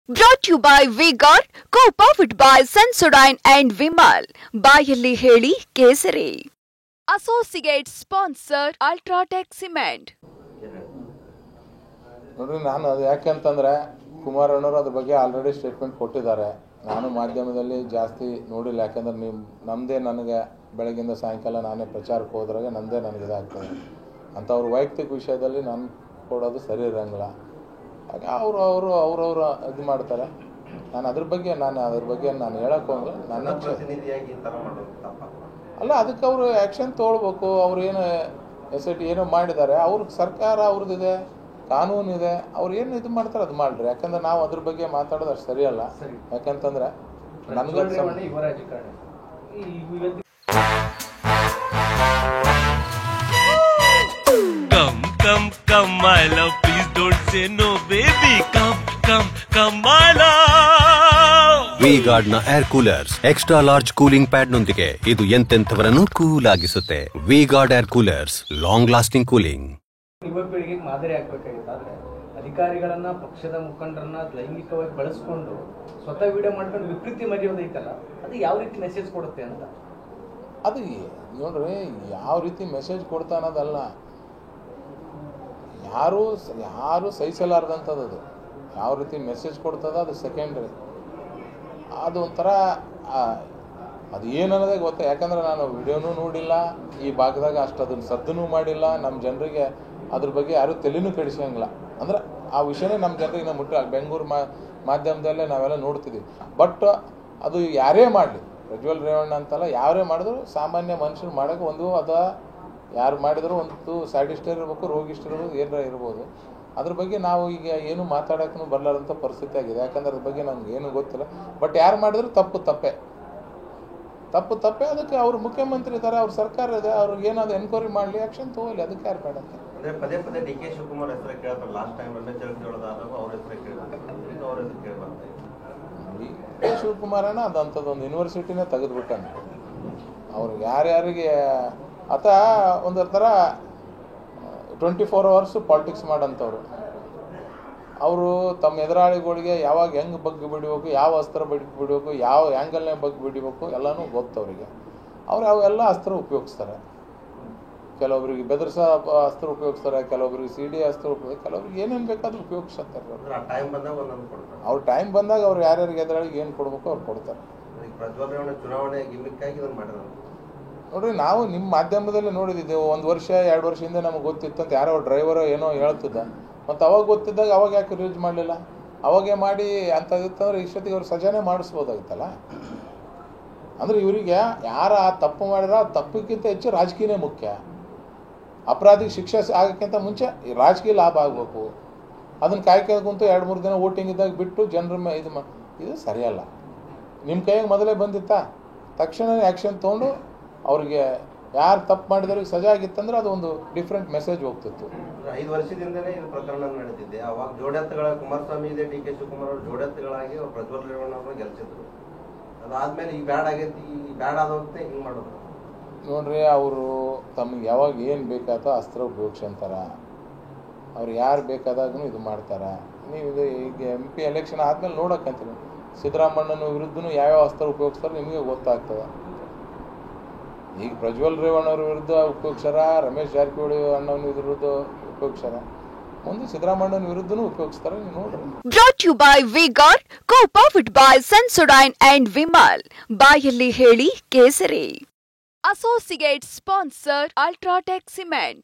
Brought to you by V-Guard, co-powered by Sensodyne and Vimal. ಬಾಯಲ್ಲಿ ಹೇಳಿ ಕೇಸರಿ. Associate sponsor Ultratech Cement. ನೋಡ್ರಿ, ನಾನು ಅದು ಯಾಕೆಂತಂದರೆ ಕುಮಾರಣ್ಣವರು ಅದ್ರ ಬಗ್ಗೆ ಆಲ್ರೆಡಿ ಸ್ಟೇಟ್ಮೆಂಟ್ ಕೊಟ್ಟಿದ್ದಾರೆ. ನಾನು ಮಾಧ್ಯಮದಲ್ಲಿ ಜಾಸ್ತಿ ನೋಡಿಲ್ಲ, ಯಾಕೆಂದ್ರೆ ನೀವು ನಮ್ಮದೇ ನನಗೆ ಬೆಳಗ್ಗಿಂದ ಸಾಯಂಕಾಲ ನಾನೇ ಪ್ರಚಾರಕ್ಕೆ ಹೋದ್ರಾಗ ನಮ್ಮದೇ ನನಗೆ ಇದಾಗ್ತದೆ ಅಂತ ಅವ್ರ ವೈಯಕ್ತಿಕ ವಿಷಯದಲ್ಲಿ ನಾನು ಕೊಡೋದು ಸರಿ ಇರೋಂಗಿಲ್ಲ. ಹಾಗೆ ಅವ್ರವ್ರು ಇದು ಮಾಡ್ತಾರೆ. ನಾನು ಅದ್ರ ಬಗ್ಗೆ ನಾನು ಹೇಳಕ್ಕೆ ಹೋಗಲ್ಲ. ನನ್ನ ಅಲ್ಲ, ಅದಕ್ಕೆ ಅವರು ಆ್ಯಕ್ಷನ್ ತೊಗೊಳ್ಬೇಕು. ಅವ್ರು ಏನು SIT ಏನೋ ಮಾಡಿದ್ದಾರೆ, ಅವ್ರಿಗೆ ಸರ್ಕಾರ ಅವ್ರದ್ದಿದೆ, ಕಾನೂನಿದೆ, ಅವ್ರು ಏನು ಇದು ಮಾಡ್ತಾರೆ ಅದು ಮಾಡ್ರಿ. ಯಾಕಂದ್ರೆ ನಾವು ಅದ್ರ ಬಗ್ಗೆ ಮಾತಾಡೋದು ಅಷ್ಟು ಸರಿಯಲ್ಲ. ಯಾಕಂತಂದ್ರೆ ನನಗೆ Come, my love, please don't say no, baby. Come, my love. V-Guard ನ air coolers extra large cooling pad ನೊಂದಿಗೆ ಇದು ಎಂತೆಂಥವರನ್ನು ಕೂಲ್ ಆಗಿಸುತ್ತೆ. V-Guard air coolers, long lasting cooling. ಯುವ ಪೀಳಿಗೆಗೆ ಮಾದರಿ ಆಗ್ಬೇಕಾಗಿತ್ತು. ಆದ್ರೆ ಅಧಿಕಾರಿಗಳನ್ನ, ಪಕ್ಷದ ಮುಖಂಡರನ್ನ ಲೈಂಗಿಕವಾಗಿ ಬಳಸ್ಕೊಂಡು ಸ್ವತಃ ವಿಡಿಯೋ ಮಾಡ್ಕೊಂಡು ವಿಕೃತಿ ಮರೆಯೋದೈತಲ್ಲ, ಅದು ಯಾವ ರೀತಿ ಮೆಸೇಜ್ ಕೊಡುತ್ತೆ ಅಂತ. ಅದು ನೋಡ್ರಿ, ಯಾವ ರೀತಿ ಮೆಸೇಜ್ ಕೊಡ್ತಾ ಅನ್ನೋದಲ್ಲ, ಯಾರು ಸಹಿಸಲಾರ್ದಂಥದ್ದು. ಅದು ಯಾವ ರೀತಿ ಮೆಸೇಜ್ ಕೊಡ್ತದ ಅದು ಸೆಕೆಂಡ್ರಿ. ಅದು ಒಂಥರ ಅದು ಏನನ್ನೋದೇ ಗೊತ್ತ. ಯಾಕಂದ್ರೆ ನಾನು ವಿಡಿಯೋನೂ ನೋಡಿಲ್ಲ, ಈ ಭಾಗದಾಗ ಅಷ್ಟು ಅದನ್ನು ಸದ್ದನೂ ಮಾಡಿಲ್ಲ. ನಮ್ಮ ಜನರಿಗೆ ಅದ್ರ ಬಗ್ಗೆ ಯಾರೂ ತಲೆನೂ ಕೆಡಿಸೋಂಗಿಲ್ಲ. ಅಂದ್ರೆ ಆ ವಿಷಯನೇ ನಮ್ಮ ಜನರಿಗೆ ನಾವು ಮುಟ್ಟ ಬೆಂಗಳೂರು ಮಾಧ್ಯಮದಲ್ಲೇ ನಾವೆಲ್ಲ ನೋಡ್ತಿದ್ದೀವಿ. ಬಟ್ ಅದು ಯಾರೇ ಮಾಡಲಿ, ಪ್ರಜ್ವಲ್ ರೇವಣ್ಣ ಅಂತಲ್ಲ, ಯಾರೇ ಮಾಡಿದ್ರು ಸಾಮಾನ್ಯ ಮನುಷ್ಯರು ಮಾಡೋಕೆ ಒಂದು ಯಾರು ಮಾಡಿದ್ರು ಒಂದು ಸ್ಯಾಡಿಸ್ಟ್ ಇರಬೇಕು, ರೋಗಿಸ್ಟ್ ಇರ್ಬೋದು, ಏನಾರ ಇರ್ಬೋದು. ಅದ್ರ ಬಗ್ಗೆ ನಾವು ಈಗ ಏನು ಮಾತಾಡೋಕ್ಕೂ ಬರಲಾರಂಥ ಪರಿಸ್ಥಿತಿ ಆಗಿದೆ. ಯಾಕಂದ್ರೆ ಅದ್ರ ಬಗ್ಗೆ ನಮ್ಗೆ ಏನೂ ಗೊತ್ತಿಲ್ಲ. ಬಟ್ ಯಾರು ಮಾಡಿದ್ರು ತಪ್ಪೆ. ಅದಕ್ಕೆ ಅವ್ರು ಮುಖ್ಯಮಂತ್ರಿ ಇದ್ದಾರೆ, ಅವ್ರ ಸರ್ಕಾರ ಇದೆ, ಅವ್ರಿಗೆ ಏನಾದ್ರು ಎನ್ಕ್ವೈರಿ ಮಾಡಲಿ, ಆಕ್ಷನ್ ತಗೋಲಿ. ಅದಕ್ಕೆ ಯಾರು ಬೇಡ ಅಂತ ಪದೇ DK ಶಿವಕುಮಾರ್ ಹೆಸರು ಕೇಳ್ತಾರೆ. ಲಾಸ್ಟ್ ಟೈಮ್ ಅವ್ರ ಹೆಸರು ಕೇಳ್ಬಾರ್ದು. DK ಶಿವಕುಮಾರನ ಅದಂಥದ್ದೊಂದು ಯೂನಿವರ್ಸಿಟಿನೇ ತೆಗೆದುಬಿಟ್ಟಾನೆ. ಅವ್ರಿಗೆ ಯಾರ್ಯಾರಿಗೆ ಆತ ಒಂದರ ಥರ 24 hours ಪಾಲಿಟಿಕ್ಸ್ ಮಾಡೋಂಥವ್ರು. ಅವರು ತಮ್ಮ ಎದುರಾಳಿಗಳಿಗೆ ಯಾವಾಗ ಹೆಂಗೆ ಬಗ್ಗಿ ಬಿಡಬೇಕು, ಯಾವ ಅಸ್ತ್ರ ಬಿಡಬೇಕು, ಯಾವ ಆ್ಯಂಗಲ್ನೇ ಬಗ್ಗಿ ಬಿಡಬೇಕು ಎಲ್ಲನೂ ಗೊತ್ತು ಅವರಿಗೆ. ಅವ್ರು ಅವೆಲ್ಲ ಅಸ್ತ್ರ ಉಪಯೋಗಿಸ್ತಾರೆ. ಕೆಲವೊಬ್ರಿಗೆ ಬೆದರ್ಸ ಅಸ್ತ್ರ ಉಪಯೋಗಿಸ್ತಾರೆ, ಕೆಲವೊಬ್ರಿಗೆ CD ಅಸ್ತ್ರ ಉಪಯೋಗ, ಕೆಲವ್ರಿಗೆ ಏನೇನು ಬೇಕಾದ್ರೂ ಉಪಯೋಗಿಸ್ತಾರೆ. ಅವ್ರ ಟೈಮ್ ಬಂದಾಗ ಅವ್ರು ಯಾರ್ಯಾರಿಗೆ ಎದುರಾಳಿಗೆ ಏನು ಕೊಡಬೇಕು ಅವ್ರು ಕೊಡ್ತಾರೆ. ಚುನಾವಣೆ ಗಿಮಿಕ್ಕಾಗಿ ಇದನ್ನು ಮಾಡಿದ್ರು. ನೋಡ್ರಿ, ನಾವು ನಿಮ್ಮ ಮಾಧ್ಯಮದಲ್ಲಿ ನೋಡಿದ್ದೀವಿ. 1 ವರ್ಷ 2 ವರ್ಷ ಹಿಂದೆ ನಮಗೆ ಗೊತ್ತಿತ್ತು ಅಂತ ಯಾರೋ ಡ್ರೈವರ್ ಏನೋ ಹೇಳ್ತಿದ್ದ. ಮತ್ತು ಅವಾಗ ಗೊತ್ತಿದ್ದಾಗ ಅವಾಗ ಯಾಕೆ ರಿಲೀಸ್ ಮಾಡಲಿಲ್ಲ? ಅವಾಗೇ ಮಾಡಿ ಅಂಥದ್ದಿತ್ತಂದ್ರೆ ಇಷ್ಟೊತ್ತಿಗೆ ಅವ್ರು ಸಜಾನೆ ಮಾಡಿಸ್ಬೋದಾಗಿತ್ತಲ್ಲ. ಅಂದರೆ ಇವರಿಗೆ ಯಾರು ಆ ತಪ್ಪು ಮಾಡಿರೋ ಆ ತಪ್ಪಿಗಿಂತ ಹೆಚ್ಚು ರಾಜಕೀಯನೇ ಮುಖ್ಯ. ಅಪರಾಧಿಗೆ ಶಿಕ್ಷೆ ಆಗೋಕ್ಕಿಂತ ಮುಂಚೆ ರಾಜಕೀಯ ಲಾಭ ಆಗಬೇಕು. ಅದನ್ನು ಕಾಯ್ಕೊಂತು 2-3 ದಿನ ವೋಟಿಂಗ್ ಇದ್ದಾಗ ಬಿಟ್ಟು ಜನರ ಇದು ಸರಿಯಲ್ಲ. ನಿಮ್ಮ ಕೈಯಾಗ ಮೊದಲೇ ಬಂದಿತ್ತಾ, ತಕ್ಷಣ ಆ್ಯಕ್ಷನ್ ತೊಗೊಂಡು ಅವ್ರಿಗೆ ಯಾರು ತಪ್ಪು ಮಾಡಿದವ್ರಿಗೆ ಸಜಾ ಆಗಿತ್ತಂದ್ರೆ ಅದು ಒಂದು ಡಿಫ್ರೆಂಟ್ ಮೆಸೇಜ್ ಹೋಗ್ತಿತ್ತು. 5 ವರ್ಷದಿಂದಲೇ ಇದು ಪ್ರಕರಣ ನಡೆದಿದೆ. ಅವಾಗ ಜೋಡೆತ್ತುಗಳ ಕುಮಾರಸ್ವಾಮಿ ಇದೆ, DK ಶಿವಕುಮಾರ್ ಅವರು ಜೋಡೆತ್ತುಗಳಾಗಿ ಅವ್ರು ಪ್ರಜ್ವಲ್ ರೇವಣ್ಣ ಅವ್ರನ್ನ ಗೆಲ್ಸಿದ್ರು. ಅದಾದ್ಮೇಲೆ ಈ ಬ್ಯಾಡ್ ಆಗೈತಿ, ಈ ಬ್ಯಾಡ್ ಆದಂತೆ ಹಿಂಗೆ ಮಾಡೋದು. ನೋಡ್ರಿ, ಅವರು ತಮಗೆ ಯಾವಾಗ ಏನು ಬೇಕಾದ ಅಸ್ತ್ರ ಉಪಯೋಗಿಸ್ತಾರ. ಅವ್ರು ಯಾರು ಬೇಕಾದಾಗೂ ಇದು ಮಾಡ್ತಾರೆ. ನೀವು ಇದು ಈಗ MP ಎಲೆಕ್ಷನ್ ಆದಮೇಲೆ ನೋಡೋಕ್ಕಂತೀವಿ, ಸಿದ್ದರಾಮಣ್ಣನ ವಿರುದ್ಧನೂ ಯಾವ್ಯಾವ ಅಸ್ತ್ರ ಉಪಯೋಗಿಸ್ತಾರೆ ನಿಮಗೆ ಗೊತ್ತಾಗ್ತದೆ. ಈಗ ಪ್ರಜ್ವಲ್ ರೇವಣ್ಣ ಅವ್ರ ವಿರುದ್ಧ ಉಪಯೋಗಿಸ್ಯಾರ, ರಮೇಶ್ ಜಾರಕಿಹೊಳಿ ಅಣ್ಣನ ವಿರುದ್ಧ ಉಪಯೋಗಿಸ್ಯಾರ, ಮುಂದೆ ಸಿದ್ದರಾಮಣ್ಣನ ವಿರುದ್ಧನೂ ಉಪಯೋಗಿಸ್ತಾರೆ. ನೀವು ನೋಡ್ರಿ. Brought to you by V-Guard, co-powered by Sensodyne and Vimal. ಬಾಯಲ್ಲಿ ಹೇಳಿ ಕೇಸರಿ. Associate sponsor Ultratech Cement.